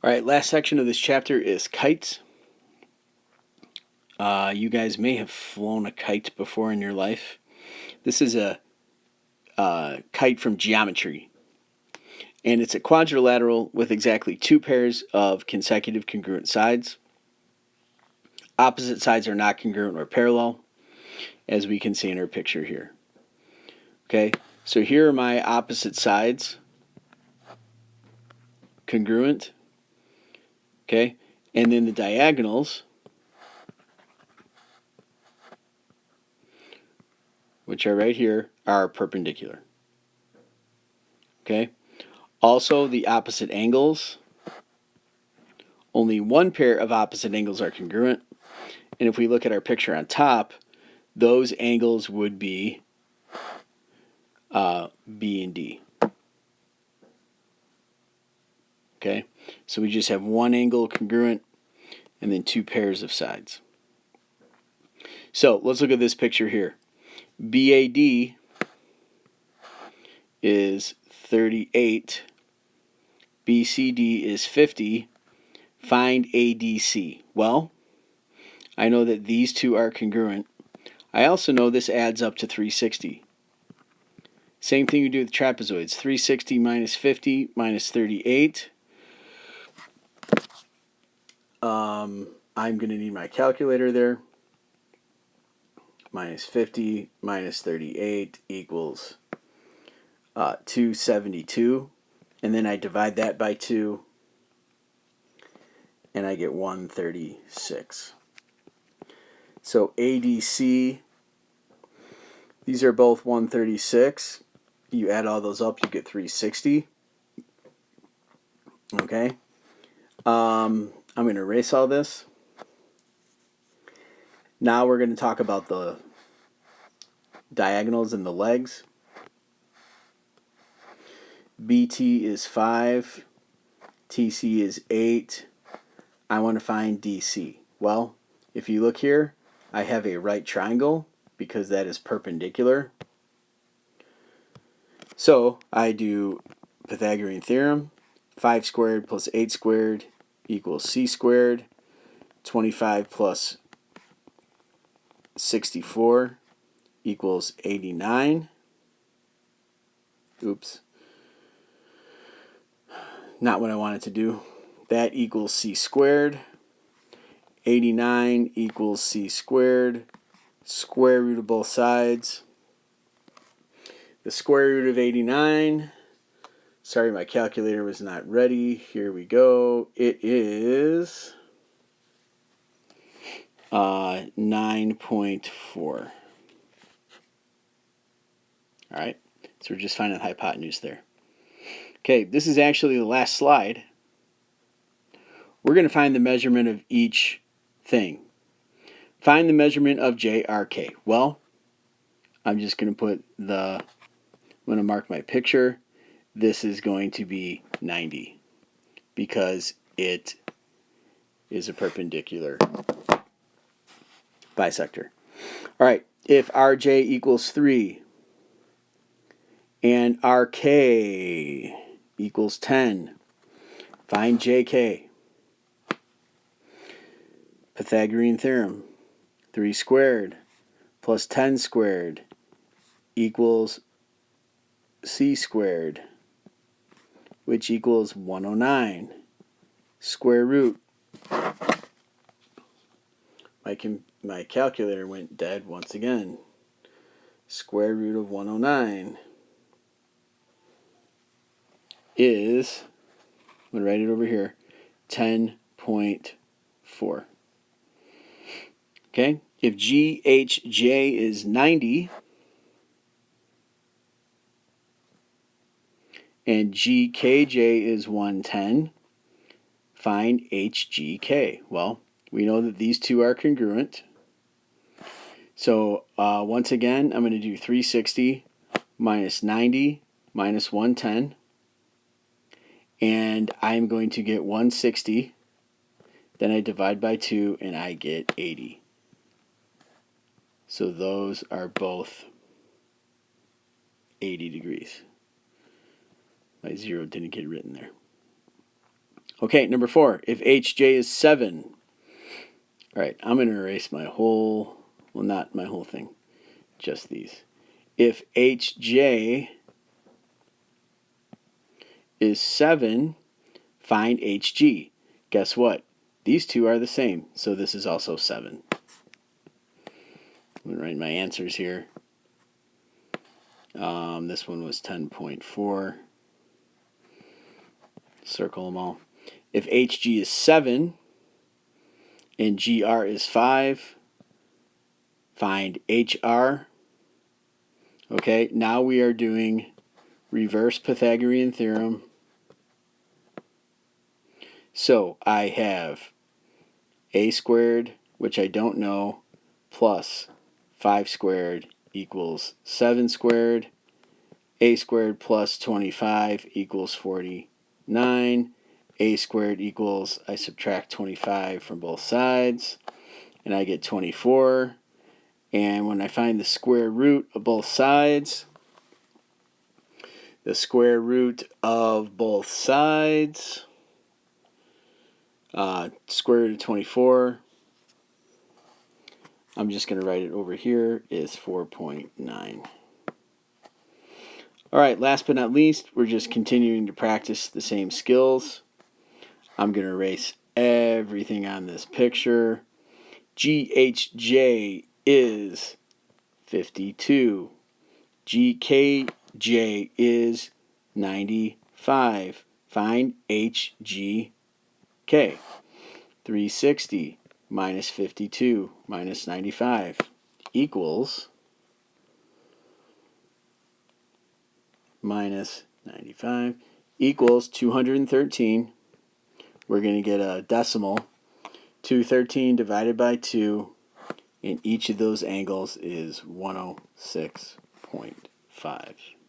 All right, last section of this chapter is kites. You guys may have flown a kite before in your life. This is a kite from geometry, and it's a quadrilateral with exactly two pairs of consecutive congruent sides. Opposite sides are not congruent or parallel, as we can see in our picture here. Okay, so here are my opposite sides, congruent. Okay, and then the diagonals, which are right here, are perpendicular. Okay, also the opposite angles, only one pair of opposite angles are congruent. And if we look at our picture on top, those angles would be B and D. Okay, so we just have one angle congruent and then two pairs of sides. So let's look at this picture here. BAD is 38. BCD is 50. Find ADC. Well, I know that these two are congruent. I also know this adds up to 360. Same thing you do with trapezoids. 360 minus 50 minus 38. I'm going to need my calculator there. Minus 50 minus 38 equals 272. And then I divide that by 2. And I get 136. So ADC, these are both 136. You add all those up, you get 360. Okay. I'm going to erase all this. Now we're going to talk about the diagonals and the legs. BT is 5. TC is 8. I want to find DC. Well, if you look here, I have a right triangle because that is perpendicular. So I do Pythagorean theorem. 5 squared plus 8 squared equals C squared. 25 plus 64 equals 89. Oops. Not what I wanted to do. That equals C squared. 89 equals C squared. Square root of both sides. The square root of 89. Sorry, my calculator was not ready. Here we go. It is 9.4. All right, so we're just finding the hypotenuse there. Okay, this is actually the last slide. We're going to find the measurement of each thing. Find the measurement of JRK. Well, I'm just going to I'm going to mark my picture. This is going to be 90 because it is a perpendicular bisector. All right, if RJ equals 3 and RK equals 10, find JK. Pythagorean theorem. 3 squared plus 10 squared equals C squared, which equals 109. Square root. My calculator went dead once again. Square root of 109 is, I'm going to write it over here, 10.4. Okay, if GHJ is 90 and GKJ is 110, find HGK. Well, we know that these two are congruent. So once again, I'm going to do 360 minus 90 minus 110. And I'm going to get 160. Then I divide by 2 and I get 80. So those are both 80 degrees. My 0 didn't get written there. Okay, number 4. If HJ is 7. All right, I'm going to erase my whole, well, not my whole thing, just these. If HJ is 7, find HG. Guess what? These two are the same, so this is also 7. I'm going to write my answers here. This one was 10.4. Circle them all. If HG is 7 and GR is 5, find HR. Okay, now we are doing reverse Pythagorean theorem. So I have a squared, which I don't know, plus 5 squared equals 7 squared. A squared plus 25 equals 49. A squared equals, I subtract 25 from both sides, and I get 24. And when I find the square root of both sides, square root of 24, I'm just going to write it over here, is 4.9. All right, last but not least, we're just continuing to practice the same skills. I'm going to erase everything on this picture. GHJ is 52. GKJ is 95. Find HGK. 360 minus 52 minus 95 equals minus 95 equals 213. We're going to get a decimal. 213 divided by 2, and each of those angles is 106.5.